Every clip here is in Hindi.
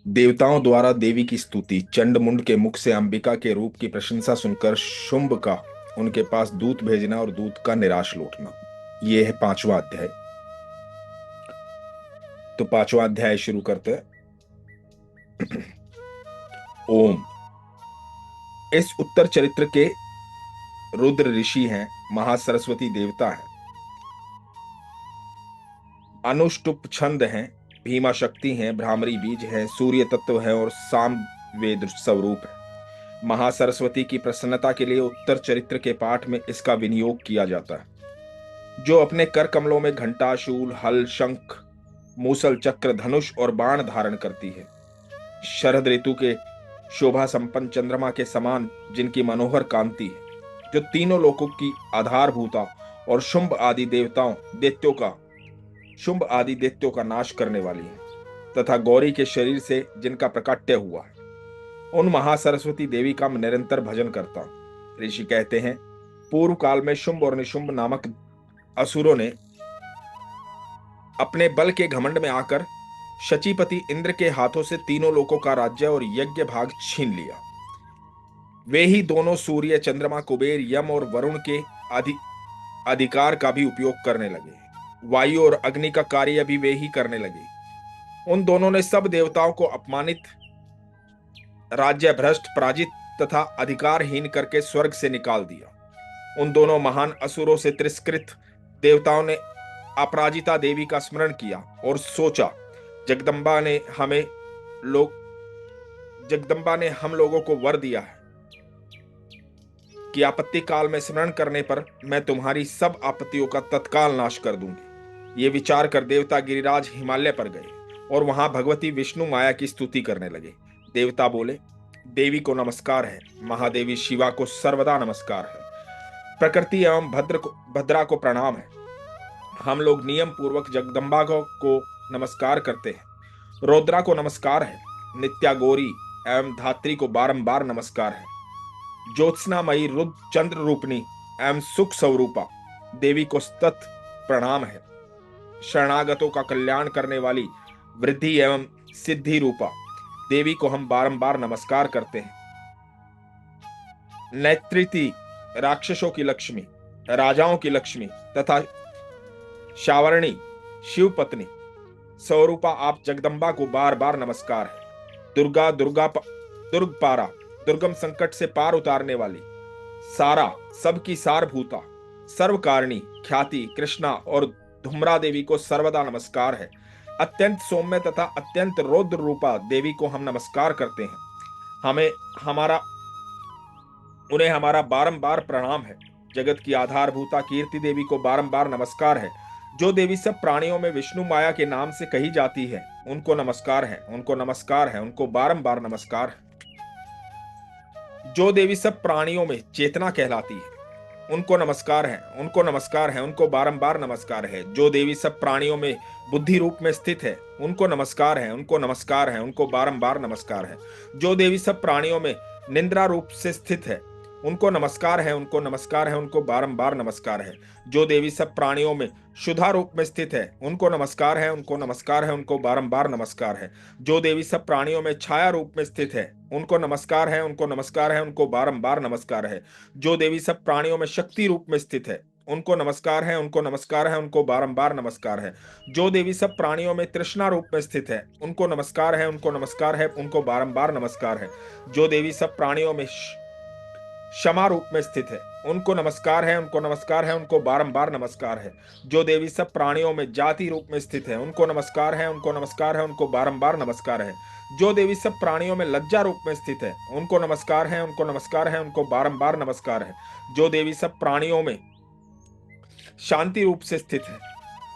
देवताओं द्वारा देवी की स्तुति। चंड मुंड के मुख से अंबिका के रूप की प्रशंसा सुनकर शुंभ का उनके पास दूत भेजना और दूत का निराश लौटना। ये है पांचवा अध्याय। तो पांचवा अध्याय शुरू करते हैं। ओम। इस उत्तर चरित्र के रुद्र ऋषि हैं, महासरस्वती देवता हैं, अनुष्टुप छंद हैं, भीमा शक्ति हैं, भ्रामरी बीज है, सूर्य तत्व है और साम वेद स्वरूप है। महासरस्वती की प्रसन्नता के लिए उत्तर चरित्र के पाठ में इसका विनियोग किया जाता है। जो अपने कर कमलों में घंटा, शूल, हल, शंख, मूसल, चक्र, धनुष और बाण धारण करती है। शरद ऋतु के शोभा संपन्न चंद्रमा के समान जिनकी मनोहर कांति है, जो तीनों लोकों की आधारभूता और शुंभ आदि दैत्यों का नाश करने वाली है, तथा गौरी के शरीर से जिनका प्रकाट्य हुआ है, उन महासरस्वती देवी का मैं निरंतर भजन करता हूं। ऋषि कहते हैं, पूर्व काल में शुंभ और निशुंभ नामक असुरों ने अपने बल के घमंड में आकर शचीपति इंद्र के हाथों से तीनों लोकों का राज्य और यज्ञ भाग छीन लिया। वे ही दोनों सूर्य, चंद्रमा, कुबेर, यम और वरुण के अधिकार का भी उपयोग करने लगे। वायु और अग्नि का कार्य भी वे ही करने लगे। उन दोनों ने सब देवताओं को अपमानित, राज्य भ्रष्ट, पराजित तथा अधिकारहीन करके स्वर्ग से निकाल दिया। उन दोनों महान असुरों से तिरस्कृत देवताओं ने अपराजिता देवी का स्मरण किया और सोचा, जगदम्बा ने हम लोगों को वर दिया है कि आपत्ति काल में स्मरण करने पर मैं तुम्हारी सब आपत्तियों का तत्काल नाश कर दूंगी। ये विचार कर देवता गिरिराज हिमालय पर गए और वहां भगवती विष्णु माया की स्तुति करने लगे। देवता बोले, देवी को नमस्कार है, महादेवी शिवा को सर्वदा नमस्कार है, प्रकृति एवं भद्रा को प्रणाम है। हम लोग नियम पूर्वक जगदम्बा को नमस्कार करते हैं। रौद्रा को नमस्कार है, नित्या गौरी एवं धात्री को बारंबार नमस्कार है। ज्योत्सनामयी रुद्र चंद्र रूपणी एवं सुख स्वरूपा देवी को सतत प्रणाम है। शरणागतों का कल्याण करने वाली वृद्धि एवं सिद्धि रूपा देवी को हम बारंबार नमस्कार करते हैं। नेत्रिति राक्षसों की लक्ष्मी, राजाओं की लक्ष्मी तथा शावरणी शिव पत्नी स्वरूपा आप जगदम्बा को बार बार नमस्कार है। दुर्गपारा दुर्गम संकट से पार उतारने वाली, सारा सबकी सारभूता, सर्वकारिणी ख्याति कृष्णा और धुम्रा देवी को सर्वदा नमस्कार है। अत्यंत सौम्य तथा अत्यंत रौद्र रूपा देवी को हम नमस्कार करते हैं। उन्हें हमारा बारंबार प्रणाम है। जगत की आधारभूता कीर्ति देवी को बारंबार नमस्कार है। जो देवी सब प्राणियों में विष्णु माया के नाम से कही जाती है, उनको नमस्कार है, उनको नमस्कार है, उनको बारंबार नमस्कार है। जो देवी सब प्राणियों में चेतना कहलाती है, उनको नमस्कार है, उनको नमस्कार है, उनको बारंबार नमस्कार है। जो देवी सब प्राणियों में बुद्धि रूप में स्थित है, उनको नमस्कार है, उनको नमस्कार है, उनको बारंबार नमस्कार है। जो देवी सब प्राणियों में निंद्रा रूप से स्थित है, उनको नमस्कार है, उनको नमस्कार है, उनको बारंबार नमस्कार है। जो देवी सब प्राणियों में शुद्धा रूप में स्थित है, उनको नमस्कार है, उनको नमस्कार है, उनको बारंबार नमस्कार है। जो देवी सब प्राणियों में छाया रूप में स्थित है, उनको नमस्कार है, उनको नमस्कार है, उनको बारंबार नमस्कार है। जो देवी सब प्राणियों में शक्ति रूप में स्थित है, उनको नमस्कार है, उनको नमस्कार है, उनको बारंबार नमस्कार है। जो देवी सब प्राणियों में तृष्णा रूप में स्थित है, उनको नमस्कार है, उनको नमस्कार है, उनको बारंबार नमस्कार है। जो देवी सब प्राणियों में क्षमा रूप में स्थित है, उनको नमस्कार है, उनको नमस्कार है, उनको बारंबार नमस्कार है। जो देवी सब प्राणियों में जाति रूप में स्थित है, उनको नमस्कार है, उनको नमस्कार है, उनको बारंबार नमस्कार है। जो देवी सब प्राणियों में लज्जा रूप में स्थित है, उनको नमस्कार है, उनको नमस्कार है, उनको बारंबार नमस्कार है। जो देवी सब प्राणियों में शांति रूप से स्थित है,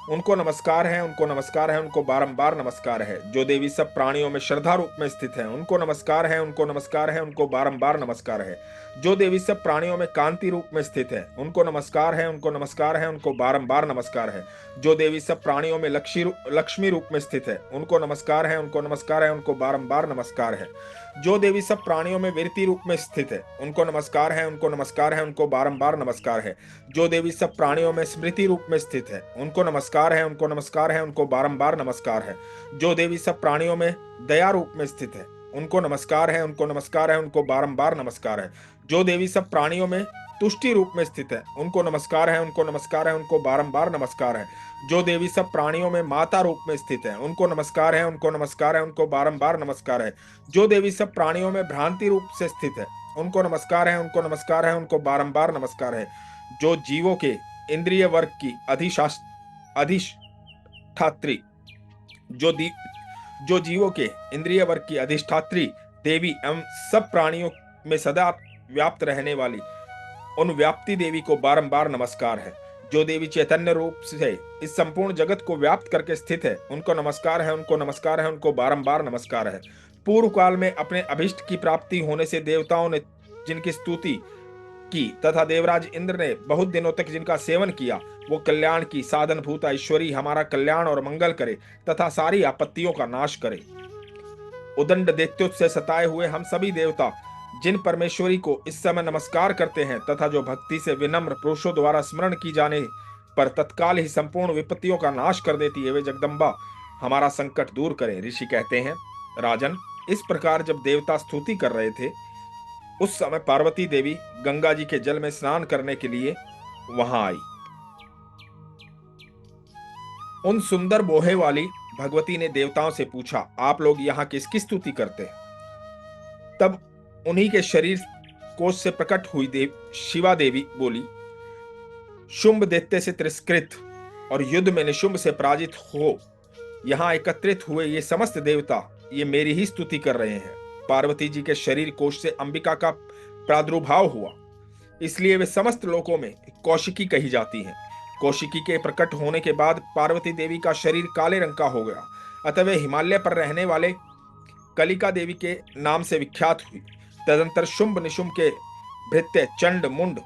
उनको नमस्कार है, उनको नमस्कार है, उनको बारंबार नमस्कार है। जो देवी सब प्राणियों में श्रद्धा रूप में स्थित है, उनको नमस्कार है, उनको नमस्कार है, उनको बारंबार नमस्कार है। जो देवी सब प्राणियों में कांति रूप में स्थित है, उनको नमस्कार है, उनको नमस्कार है, उनको बारंबार नमस्कार है। जो देवी सब प्राणियों में लक्ष्मी रूप में स्थित है, उनको नमस्कार है, उनको नमस्कार है, उनको बारंबार नमस्कार है। जो देवी सब प्राणियों में वीरति रूप में स्थित है, उनको नमस्कार है, उनको नमस्कार है, उनको बारंबार नमस्कार है। जो देवी सब प्राणियों में स्मृति रूप में स्थित है, उनको नमस्कार है, उनको नमस्कार है, उनको बारंबार नमस्कार है। जो देवी सब प्राणियों में दया रूप में स्थित है, उनको नमस्कार है, उनको नमस्कार है, उनको बारंबार नमस्कार है। जो देवी सब प्राणियों में तुष्टि रूप में स्थित है, उनको नमस्कार है, उनको नमस्कार है, उनको बारंबार नमस्कार है। जो देवी सब प्राणियों में माता रूप में स्थित है, उनको नमस्कार है, उनको नमस्कार है, उनको बारंबार नमस्कार है। जो देवी सब प्राणियों में भ्रांति रूप से स्थित है, उनको नमस्कार है, उनको नमस्कार है, उनको बारंबार नमस्कार है। जो जीवों के इंद्रिय वर्ग की अधिष्ठात्री जो दी जो जीवों के इंद्रिय वर्ग की अधिष्ठात्री देवी एवं सब प्राणियों में सदा व्याप्त रहने वाली उन व्याप्ति देवी को बारंबार नमस्कार है। जो देवी चैतन्य रूप से इस संपूर्ण जगत को व्याप्त करके स्थित है, उनको नमस्कार है, उनको नमस्कार है, उनको बारंबार नमस्कार है। पूर्व काल में अपने अभिष्ट की प्राप्ति होने से देवताओं ने जिनकी स्तुति की तथा देवराज इंद्र ने बहुत दिनों तक जिनका सेवन किया, वो कल्याण की साधन भूत ईश्वरी हमारा कल्याण और मंगल करे तथा सारी आपत्तियों का नाश करे। उदंड दैत्यों से सताए हुए हम सभी देवता जिन परमेश्वरी को इस समय नमस्कार करते हैं तथा जो भक्ति से विनम्र पुरुषों द्वारा स्मरण की जाने पर तत्काल ही संपूर्ण विपत्तियों का नाश कर देती है, वे जगदम्बा हमारा संकट दूर करें। ऋषि कहते हैं, राजन, इस प्रकार जब देवता स्तुति कर रहे थे, उस समय पार्वती देवी गंगा जी के जल में स्नान करने के लिए वहां आई। उन सुंदर बोहे वाली भगवती ने देवताओं से पूछा, आप लोग यहाँ किसकी स्तुति करते हैं? तब उन्हीं के शरीर कोश से प्रकट हुई शिवा देवी बोली, शुंभ दैत्य से तिरस्कृत और युद्ध में निशुंभ से पराजित हो यहाँ एकत्रित हुए ये समस्त देवता ये मेरी ही स्तुति कर रहे हैं। पार्वती जी के शरीर कोश से अंबिका का प्रादुर्भाव हुआ, इसलिए वे समस्त लोकों में कौशिकी कही जाती हैं। कौशिकी के प्रकट होने के बाद पार्वती देवी का शरीर काले रंग का हो गया, अतः वे हिमालय पर रहने वाले कलिका देवी के नाम से विख्यात हुई। तदंतर शुंभ निशुंभ के भृत्य चंड मुंड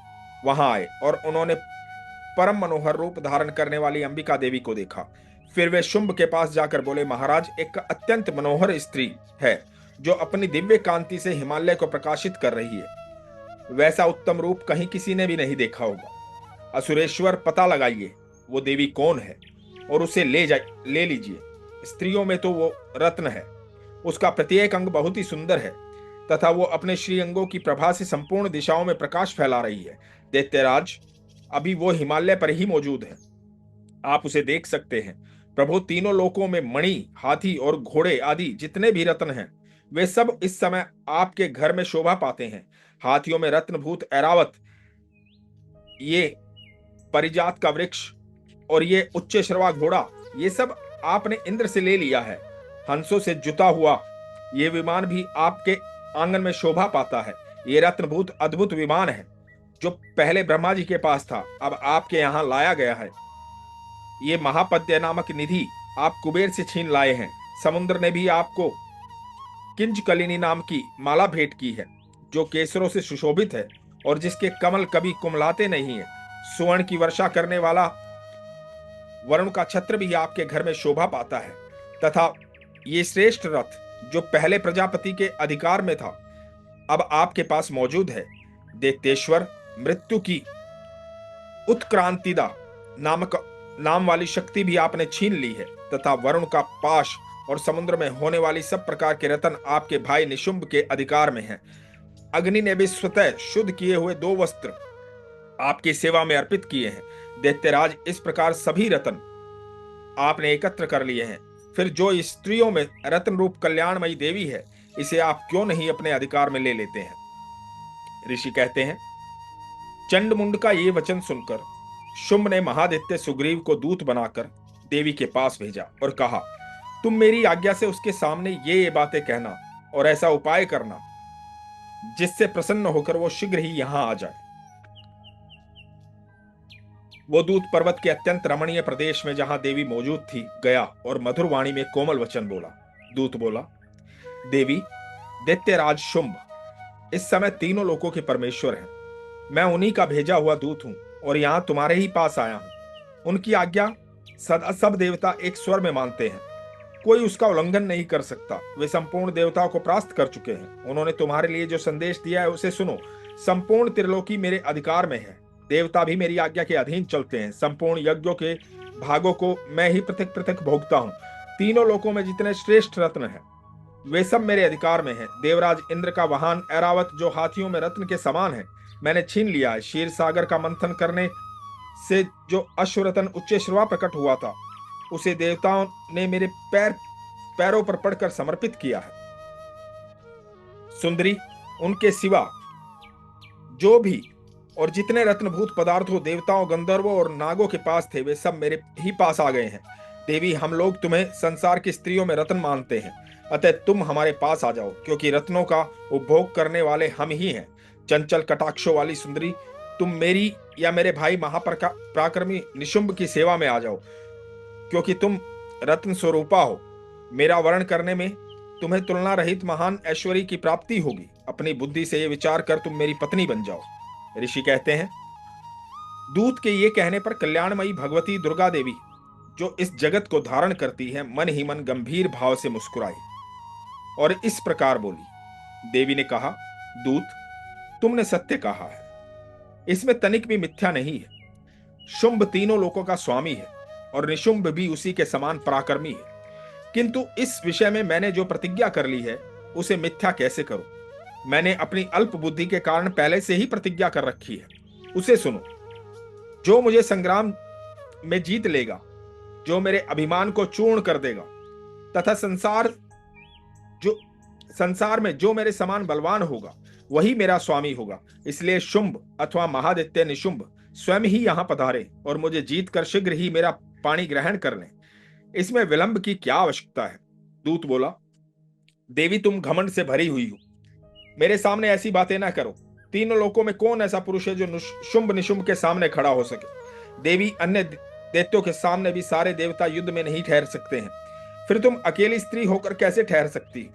वहां आए और उन्होंने परम मनोहर रूप धारण करने वाली अंबिका देवी को देखा। फिर वे शुंभ के पास जाकर बोले, महाराज, एक अत्यंत मनोहर स्त्री है जो अपनी दिव्य कांति से हिमालय को प्रकाशित कर रही है। वैसा उत्तम रूप कहीं किसी ने भी नहीं देखा होगा। असुरेश्वर, पता लगाइए वो देवी कौन है और उसे ले लीजिए। स्त्रियों में तो वो रत्न है, उसका प्रत्येक अंग बहुत ही सुंदर है तथा वो अपने श्रीअंगों की प्रभा से संपूर्ण दिशाओं में प्रकाश फैला रही है। दैत्यराज, अभी वो हिमालय पर ही मौजूद है, आप उसे देख सकते हैं। प्रभु, तीनों लोकों में मणि, हाथी और घोड़े आदि जितने भी रत्न हैं, वे सब इस समय आपके घर में शोभा पाते हैं। हाथियों में रत्नभूत ऐरावत, ये परिजात का वृक्ष और ये उच्च श्रवा घोड़ा, ये सब आपने इंद्र से ले लिया है। हंसों से जुता हुआ ये विमान भी आपके आंगन में शोभा पाता है। ये रत्नभूत अद्भुत विमान है जो पहले ब्रह्मा जी के पास था, अब आपके यहां लाया गया है। ये महापद्य नामक निधि आप कुबेर से छीन लाए हैं। समुद्र ने भी आपको किंजकलिनी नाम की माला भेंट की है जो केसरों से सुशोभित है और जिसके कमल कभी कुमलाते नहीं है। सुवर्ण की वर्षा करने वाला वरुण का छत्र भी आपके घर में शोभा पाता है तथा ये श्रेष्ठ रथ जो पहले प्रजापति के अधिकार में था, अब आपके पास मौजूद है। दैत्येश्वर, मृत्यु की उत्क्रांतिदा नाम वाली शक्ति भी आपने छीन ली है तथा वरुण का पाश और समुद्र में होने वाली सब प्रकार के रत्न आपके भाई निशुंभ के अधिकार में हैं। अग्नि ने भी स्वतः शुद्ध किए हुए 2 वस्त्र आपकी सेवा में अर्पित किए हैं। दैत्यराज, इस प्रकार सभी रत्न आपने एकत्र कर लिए हैं। फिर जो स्त्रियों में रत्न रूप कल्याणमयी देवी है, इसे आप क्यों नहीं अपने अधिकार में ले लेते हैं? ऋषि कहते हैं, चंडमुंड का ये वचन सुनकर शुंभ ने महादित्य सुग्रीव को दूत बनाकर देवी के पास भेजा और कहा, तुम मेरी आज्ञा से उसके सामने ये बातें कहना और ऐसा उपाय करना जिससे प्रसन्न होकर वो शीघ्र ही यहां आ जाए। वो दूत पर्वत के अत्यंत रमणीय प्रदेश में जहां देवी मौजूद थी गया और मधुर वाणी में कोमल वचन बोला। दूत बोला, देवी, दैत्यराज शुंभ इस समय तीनों लोकों के परमेश्वर हैं। मैं उन्हीं का भेजा हुआ दूत हूं और यहां तुम्हारे ही पास आया हूं। उनकी आज्ञा सदा सब देवता एक स्वर में मानते हैं। कोई उसका उल्लंघन नहीं कर सकता। वे संपूर्ण देवताओं को परास्त कर चुके हैं। उन्होंने तुम्हारे लिए जो संदेश दिया है उसे सुनो। संपूर्ण त्रिलोकी मेरे अधिकार में है। देवता भी मेरी आज्ञा के अधीन चलते हैं। संपूर्ण यज्ञों के भागों को मैं ही पृथक पृथक भोगता हूँ। तीनों लोकों में जितने श्रेष्ठ रत्न हैं वे सब मेरे अधिकार में हैं। देवराज इंद्र का वाहन ऐरावत जो हाथियों में रत्न के समान है मैंने छीन लिया है। क्षीर सागर का मंथन करने से जो अश्वरतन उच्च श्रवा प्रकट हुआ था उसे देवताओं ने मेरे पैरों पर पड़कर समर्पित किया है। सुंदरी, उनके सिवा जो भी और जितने रत्नभूत पदार्थों देवताओं, गंधर्वों और नागों के पास थे वे सब मेरे ही पास आ गए हैं। देवी, हम लोग तुम्हें संसार की स्त्रियों में रत्न मानते हैं, अतः तुम हमारे पास आ जाओ, क्योंकि रत्नों का उपभोग करने वाले हम ही हैं। चंचल कटाक्षों वाली सुंदरी, तुम मेरी या मेरे भाई महापराक्रमी निशुंभ की सेवा में आ जाओ, क्योंकि तुम रत्न स्वरूपा हो। मेरा वर्ण करने में तुम्हें तुलना रहित महान ऐश्वर्य की प्राप्ति होगी। अपनी बुद्धि से ये विचार कर तुम मेरी पत्नी बन जाओ। ऋषि कहते हैं, दूत के ये कहने पर कल्याणमयी भगवती दुर्गा देवी जो इस जगत को धारण करती है मन ही मन गंभीर भाव से मुस्कुराई और इस प्रकार बोली। देवी ने कहा, दूत, तुमने सत्य कहा है, इसमें तनिक भी मिथ्या नहीं है। शुंभ तीनों लोकों का स्वामी है और निशुंभ भी उसी के समान पराक्रमी है, किंतु इस विषय में मैंने जो प्रतिज्ञा कर ली है उसे मिथ्या कैसे करूं? मैंने अपनी अल्प बुद्धि के कारण पहले से ही प्रतिज्ञा कर रखी है। उसे सुनो। जो मुझे संग्राम में जीत लेगा, जो मेरे अभिमान को चूर्ण कर देगा तथा संसार में जो मेरे समान बलवान होगा वही मेरा स्वामी होगा। इसलिए शुंभ अथवा महादित्य निशुंभ स्वयं ही यहां पधारे और मुझे जीत कर शीघ्र ही मेरा पाणी ग्रहण कर लें। इसमें विलंब की क्या आवश्यकता है? दूत बोला, देवी, तुम घमंड से भरी हुई हो, मेरे सामने ऐसी बातें ना करो। तीनों लोकों में कौन ऐसा पुरुष है जो शुंभ निशुंभ के सामने खड़ा हो सके? देवी, अन्य दैत्यों के सामने भी सारे देवता युद्ध में नहीं ठहर सकते हैं, फिर तुम अकेली स्त्री होकर कैसे ठहर सकती?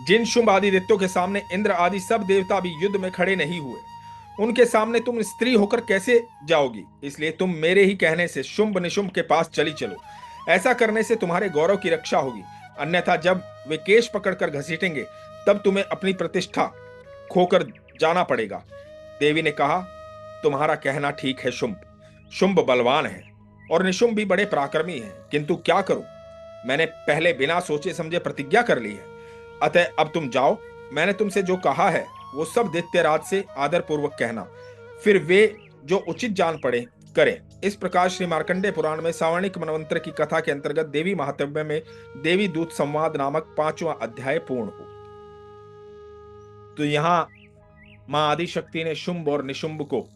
जिन शुंभ आदि दैत्यों के सामने इंद्र आदि सब देवता भी युद्ध में खड़े नहीं हुए, उनके सामने तुम स्त्री होकर कैसे जाओगी? इसलिए तुम मेरे ही कहने से शुंभ निशुंभ के पास चली चलो। ऐसा करने से तुम्हारे गौरव की रक्षा होगी, अन्यथा जब वे केश पकड़कर घसीटेंगे तब तुम्हें अपनी प्रतिष्ठा खोकर जाना पड़ेगा। देवी ने कहा, तुम्हारा कहना ठीक है शुंभ बलवान है और निशुंभ भी बड़े पराक्रमी हैं, किंतु क्या करूं? मैंने पहले बिना सोचे समझे प्रतिज्ञा कर ली है, अतः अब तुम जाओ। मैंने तुमसे जो कहा है वो सब दैत्यराज से आदर पूर्वक कहना, फिर वे जो उचित जान पड़े करें। इस प्रकार श्री मार्कंडेय पुराण में सावर्णिक मनवंतर की कथा के अंतर्गत देवी महात्म्य में देवी दूत संवाद नामक 5वां अध्याय पूर्ण हो। तो यहां मां आदिशक्ति ने शुंभ और निशुंभ को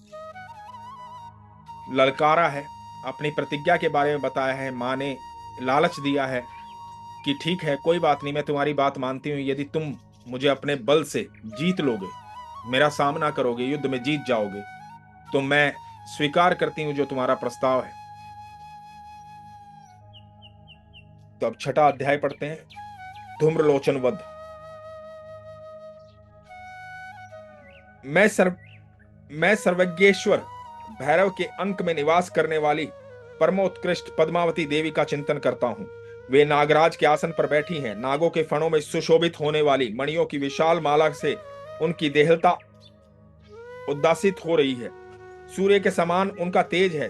ललकारा है, अपनी प्रतिज्ञा के बारे में बताया है। मां ने लालच दिया है कि ठीक है, कोई बात नहीं, मैं तुम्हारी बात मानती हूं, यदि तुम मुझे अपने बल से जीत लोगे, मेरा सामना करोगे, युद्ध में जीत जाओगे, तो मैं स्वीकार करती हूं जो तुम्हारा प्रस्ताव है। तो अब 6वां अध्याय पढ़ते हैं, धूम्रलोचन वध। मैं सर्वज्ञेश्वर भैरव के अंक में निवास करने वाली परमोत्कृष्ट पद्मावती देवी का चिंतन करता हूं। वे नागराज के आसन पर बैठी हैं। नागों के फणों में सुशोभित होने वाली मणियों की विशाल माला से उनकी देहलता उद्दासित हो रही है। सूर्य के समान उनका तेज है।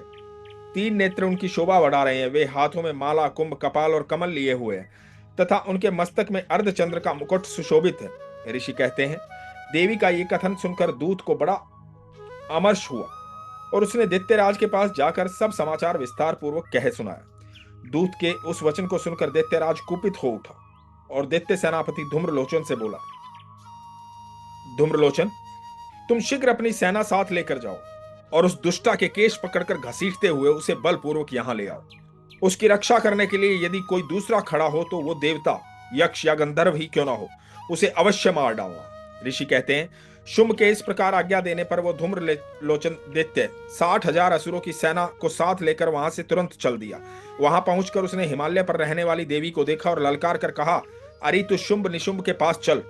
3 नेत्र उनकी शोभा बढ़ा रहे हैं। वे हाथों में माला, कुंभ, कपाल और कमल लिए हुए हैं तथा उनके मस्तक में अर्धचंद्र का मुकुट सुशोभित है। ऋषि कहते हैं, देवी का ये कथन सुनकर दूत को बड़ा अमर्ष हुआ और उसने दैत्यराज के पास जाकर सब समाचार विस्तार पूर्वक कह सुनाया। दूत के उस वचन को सुनकर दैत्यराज कुपित हो उठा और दैत्य सेनापति धूम्रलोचन से बोला, धूम्रलोचन, तुम शीघ्र अपनी सेना साथ लेकर जाओ और उस दुष्टा के केश पकड़कर घसीटते हुए उसे बलपूर्वक यहां ले आओ। उसकी रक्षा करने के लिए यदि कोई दूसरा खड़ा हो तो वो देवता, यक्ष या गंधर्व ही क्यों ना हो, उसे अवश्य मार डालना। ऋषि कहते हैं, शुंभ के इस प्रकार आज्ञा देने पर वो धूम्रलोचन दैत्य 60,000 असुरों की सेना को साथ लेकर वहां से तुरंत चल दिया। वहां पहुंचकर उसने हिमालय पर रहने वाली देवी को देखा और ललकार कर कहा, अरे तू शुंभ निशुंभ के पास चल।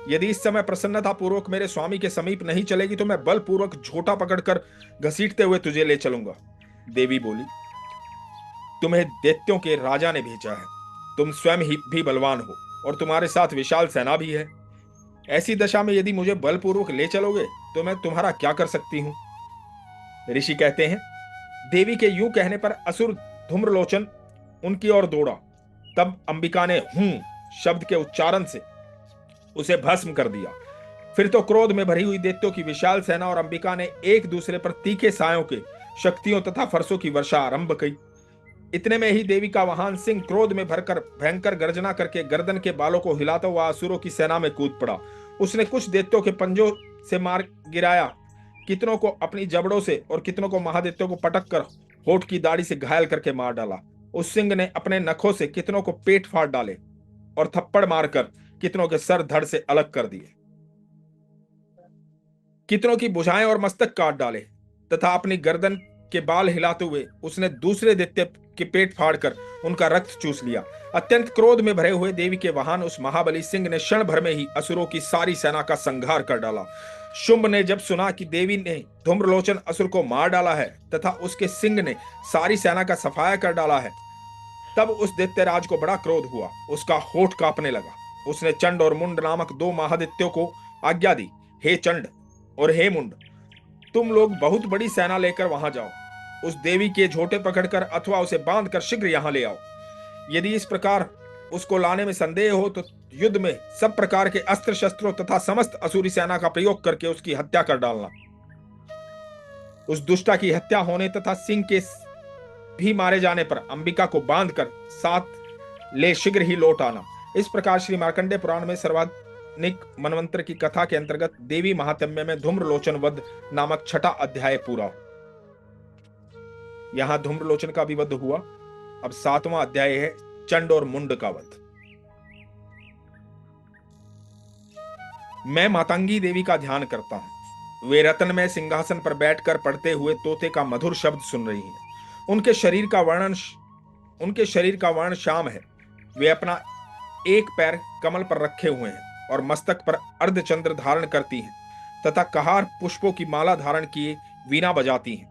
यदि इस समय प्रसन्नता पूर्वक मेरे स्वामी के समीप नहीं चलेगी तो मैं बलपूर्वक झोटा पकड़कर घसीटते हुए तुझे ले चलूंगा। देवी बोली, तुम्हें दैत्यों के राजा ने भेजा है, तुम स्वयं ही भी बलवान हो और तुम्हारे साथ विशाल सेना भी है। ऐसी दशा में यदि मुझे बलपूर्वक ले चलोगे तो मैं तुम्हारा क्या कर सकती हूं? ऋषि कहते हैं, देवी के यूं कहने पर असुर धूम्रलोचन उनकी ओर दौड़ा। तब अंबिका ने हूं शब्द के उच्चारण से उसे भस्म कर दिया। फिर तो क्रोध में भरी हुई दैत्यों की विशाल सेना और अंबिका ने एक दूसरे पर तीखे सायों के शक्तियों तथा फरसों की वर्षा आरंभ की। इतने में ही देवी का वाहन सिंह क्रोध में भरकर भयंकर गर्जना करके गर्दन के बालों को हिलाता हुआ असुरों की सेना में कूद पड़ा। उसने कुछ दैत्यों के पंजों से मार गिराया, कितनों को अपनी जबड़ों से और कितनों को महादैत्यों को पटक कर होठ की दाढ़ी से घायल करके मार डाला। उस सिंह ने अपने नखों से कितनों को पेट फाड़ डाले और थप्पड़ मारकर कितनों के सर धड़ से अलग कर दिए, कितनों की भुजाएं और मस्तक काट डाले तथा अपनी गर्दन के बाल हिलाते हुए उसने दूसरे दैत्य के पेट फाड़कर उनका रक्त चूस लिया। अत्यंत क्रोध में भरे हुए देवी के वाहन उस महाबली सिंह ने क्षण भर में ही असुरों की सारी सेना का संहार कर डाला। शुंभ ने जब सुना कि देवी ने धूम्रलोचन असुर को मार डाला है तथा उसके सिंह ने सारी सेना का सफाया कर डाला है, तब उस दैत्यराज को बड़ा क्रोध हुआ, उसका होठ कांपने लगा। उसने चंड और मुंड नामक दो महादैत्यों को आज्ञा दी, हे चंड और हे मुंड, तुम लोग बहुत बड़ी सेना लेकर वहां जाओ, उस देवी के झोटे पकड़कर अथवा उसे बांधकर शीघ्र यहां ले आओ। यदि इस प्रकार उसको लाने में संदेह हो तो युद्ध में सब प्रकार के अस्त्र शस्त्रों तथा समस्त असुरी सेना का प्रयोग करके उसकी हत्या कर डालना। उस दुष्टा की हत्या होने तथा सिंह के भी मारे जाने पर अंबिका को बांधकर साथ ले शीघ्र ही लौट आना। इस प्रकार श्री मार्कंडेय पुराण में सर्वाधिक मनवंतर की कथा के अंतर्गत देवी महात्म्य में धूम्रलोचन वध नामक छठा अध्याय पूरा। यहां धूम्रलोचन का भी वध हुआ। अब सातवां अध्याय है चंड और मुंड का वध। मैं मातंगी देवी का ध्यान करता हूं। वे रत्न में सिंहासन पर बैठकर पढ़ते हुए तोते का मधुर शब्द सुन रही हैं। उनके शरीर का वर्ण श्याम है। वे अपना एक पैर कमल पर रखे हुए हैं और मस्तक पर अर्धचंद्र धारण करती हैं तथा कहार पुष्पों की माला धारण किए वीणा बजाती हैं।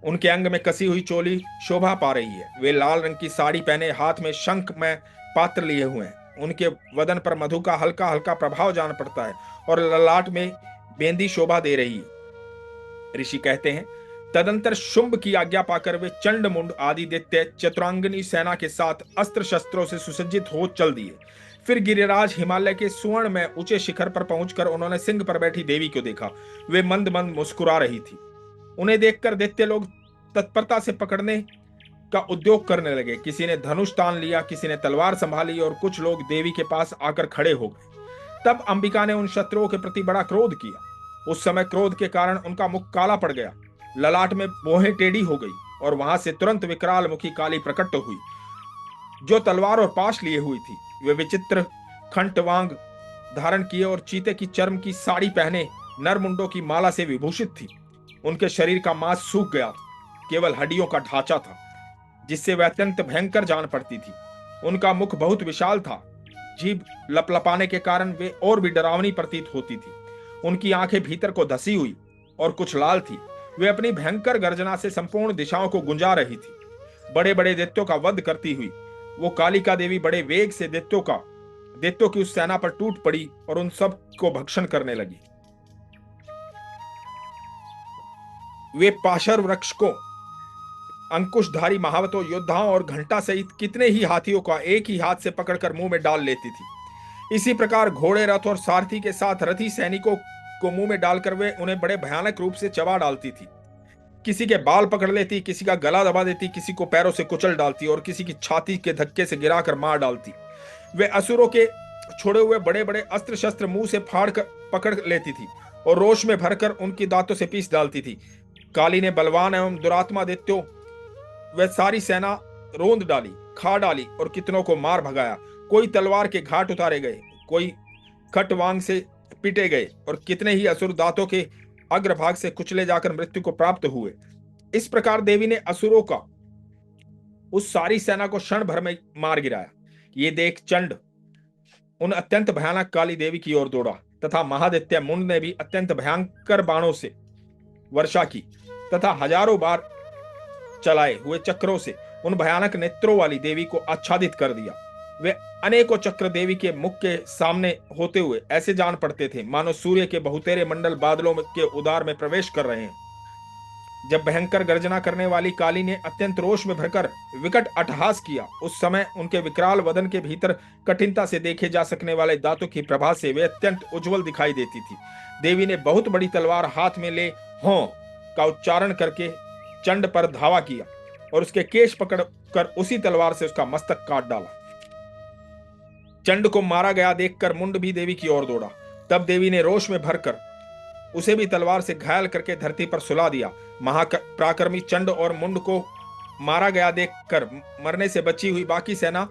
उनके अंग में कसी हुई चोली शोभा पा रही है। वे लाल रंग की साड़ी पहने हाथ में शंख में पात्र लिए हुए हैं। उनके वदन पर मधु का हल्का हल्का प्रभाव जान पड़ता है और ललाट में बेंदी शोभा दे रही है। ऋषि कहते हैं, तदंतर शुंभ की आज्ञा पाकर वे चंड मुंड आदि दैत्य चतुरांगनी सेना के साथ अस्त्र शस्त्रों से सुसज्जित हो चल दिए। फिर गिरिराज हिमालय के सुवर्ण में ऊंचे शिखर पर पहुंचकर उन्होंने सिंह पर बैठी देवी को देखा। वे मंद मंद मुस्कुरा रही थी। उन्हें देखकर दैत्य लोग तत्परता से पकड़ने का उद्योग करने लगे। किसी ने धनुष तान लिया, किसी ने तलवार संभाली और कुछ लोग देवी के पास आकर खड़े हो गए। तब अंबिका ने उन शत्रुओं के प्रति बड़ा क्रोध किया। उस समय क्रोध के कारण उनका मुख काला पड़ गया, ललाट में बोहें टेढ़ी हो गई और वहां से तुरंत विकराल मुखी काली प्रकट हुई, जो तलवार और पाश लिए हुई थी। वे विचित्र खंटवांग धारण किए और चीते की चर्म की साड़ी पहने नरमुंडों की माला से विभूषित थी। उनके शरीर का मांस सूख गया, केवल हड्डियों का ढांचा था, जिससे वह अत्यंत भयंकर जान पड़ती थी। उनका मुख बहुत विशाल था, जीभ लपलपाने के कारण वे और भी डरावनी प्रतीत होती थी। उनकी आंखें भीतर को धसी हुई और कुछ लाल थी। वे अपनी भयंकर गर्जना से संपूर्ण दिशाओं को गुंजा रही थी। बड़े बड़े दैत्यों का वध करती हुई वो कालिका देवी बड़े वेग से दैत्यों की उस सेना पर टूट पड़ी और उन सब को भक्षण करने लगी। वे पाशर वृक्ष को, अंकुशधारी महावतों योद्धाओं और घंटा सहित कितने ही हाथियों का एक ही हाथ से पकड़कर मुंह में डाल लेती थी। इसी प्रकार घोड़े, रथ और सारथी के साथ रथी सैनिकों को मुंह में डालकर वे उन्हें बड़े भयानक रूप से चबा डालती थी। किसी के बाल पकड़ लेती, किसी का गला दबा देती, किसी को पैरों से कुचल डालती और किसी की छाती के धक्के से गिराकर मार डालती। वे असुरों के छोड़े हुए बड़े बड़े अस्त्र शस्त्र मुंह से फाड़ कर पकड़ लेती थी और रोष में भरकर उनकी दांतों से पीस डालती थी। काली ने बलवान एवं दुरात्मा दैत्यों वह सारी सेना रोंद डाली, खा डाली और कितनों को मार भगाया। कोई तलवार के घाट उतारे गए, कोई खटवांग से पीटे गए और कितने ही असुर दांतों के अग्रभाग से कुचले जाकर मृत्यु को प्राप्त हुए। इस प्रकार देवी ने असुरों का उस सारी सेना को क्षण भर में मार गिराया। ये देख चंड उन अत्यंत भयानक काली देवी की ओर दौड़ा। तथा महादित्य मुंड ने भी अत्यंत भयंकर बाणों से वर्षा की तथा हजारों बार चलाए हुए चक्रों से उन भयानक नेत्रों वाली देवी को आच्छादित कर दिया। वे अनेकों चक्र देवी के मुख के सामने होते हुए ऐसे जान पड़ते थे मानो सूर्य के बहुतेरे मंडल बादलों के उदार में प्रवेश कर रहे हैं। जब भयंकर गर्जना करने वाली काली ने अत्यंत रोष में भरकर विकट अट्टहास किया, उस समय उनके विकराल वदन के भीतर कठिनता से देखे जा सकने वाले दांतों की प्रभा से वे अत्यंत उज्जवल दिखाई देती थी। देवी ने बहुत बड़ी तलवार हाथ में ले हों का उच्चारण करके चंड पर धावा किया और उसके केश पकड़कर उसी तलवार से उसका मस्तक काट डाला। चंड को मारा गया देखकर मुंड भी देवी की ओर दौड़ा। तब देवी ने रोष में भरकर उसे भी तलवार से घायल करके धरती पर सुला दिया। महापराक्रमी चंड और मुंड को मारा गया देखकर मरने से बची हुई बाकी सेना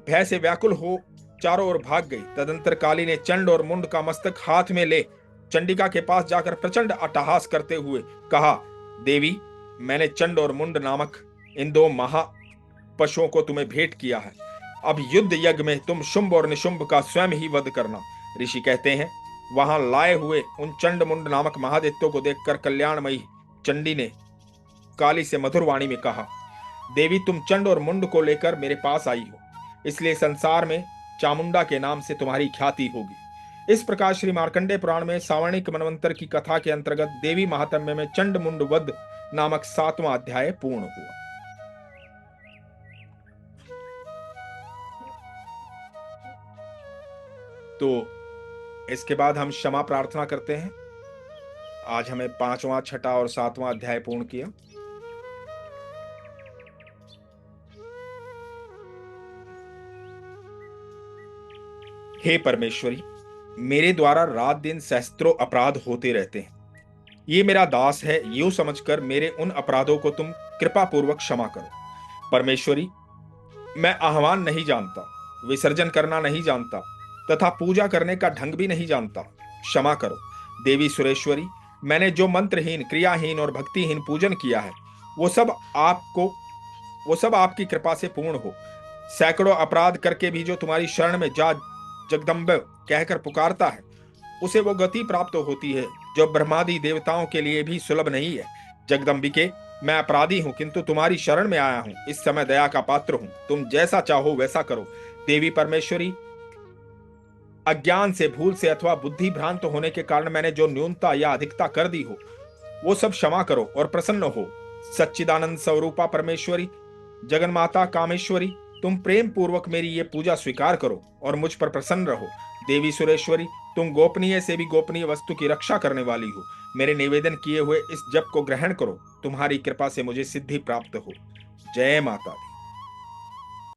भय से व्याकुल हो चारों ओर भाग गई। तदंतर काली ने चंड और मुंड का मस्तक हाथ में ले चंडिका के पास जाकर प्रचंड अट्टहास करते हुए कहा, देवी, मैंने चंड और मुंड नामक इन दो महापशुओं को तुम्हें भेंट किया है। अब युद्ध यज्ञ में तुम शुंभ और निशुंभ का स्वयं ही वध करना। ऋषि कहते हैं, वहां लाए हुए उन चंड मुंड नामक महादित्यों को देखकर कल्याणमयी चंडी ने काली से मधुर वाणी में कहा, देवी, तुम चंड और मुंड को लेकर मेरे पास आई हो, इसलिए संसार में चामुंडा के नाम से तुम्हारी ख्याति होगी। इस प्रकार श्री मार्कंडेय पुराण में सावर्णिक मनवंतर की कथा के अंतर्गत देवी महात्म्य में चंड मुंड वध नामक 7वां अध्याय पूर्ण हुआ। तो इसके बाद हम क्षमा प्रार्थना करते हैं। आज हमें 5वां, 6वां और 7वां अध्याय पूर्ण किया। हे परमेश्वरी, मेरे द्वारा रात दिन सहस्त्रों अपराध होते रहते हैं। ये मेरा दास है, यूं समझकर मेरे उन अपराधों को तुम कृपा पूर्वक क्षमा करो। परमेश्वरी, मैं आह्वान नहीं जानता, विसर्जन करना नहीं जानता तथा पूजा करने का ढंग भी नहीं जानता, क्षमा करो। देवी सुरेश्वरी, मैंने जो मंत्रहीन, क्रियाहीन और भक्तिहीन पूजन किया है वो सब आपकी कृपा से पूर्ण हो। सैकड़ों अपराध करके भी जो तुम्हारी शरण में जा जगदम्ब कहकर पुकारता है, उसे वो गति प्राप्त होती है जो ब्रह्मादि देवताओं के लिए भी सुलभ नहीं है। जगदम्बिके, मैं अपराधी हूं किंतु तुम्हारी शरण में आया हूं। इस समय दया का पात्र हूं, तुम जैसा चाहो वैसा करो। देवी परमेश्वरी, अज्ञान से, भूल से अथवा बुद्धि भ्रांत होने के कारण मैंने जो न्यूनता या अधिकता कर दी हो वो सब क्षमा करो और प्रसन्न हो। सच्चिदानंद स्वरूपा परमेश्वरी, जगन्माता कामेश्वरी, तुम प्रेम पूर्वक मेरी ये पूजा स्वीकार करो और मुझ पर प्रसन्न रहो। देवी सुरेश्वरी, तुम गोपनीय से भी गोपनीय वस्तु की रक्षा करने वाली हो। मेरे निवेदन किए हुए इस जप को ग्रहण करो, तुम्हारी कृपा से मुझे सिद्धि प्राप्त हो। जय माता दी।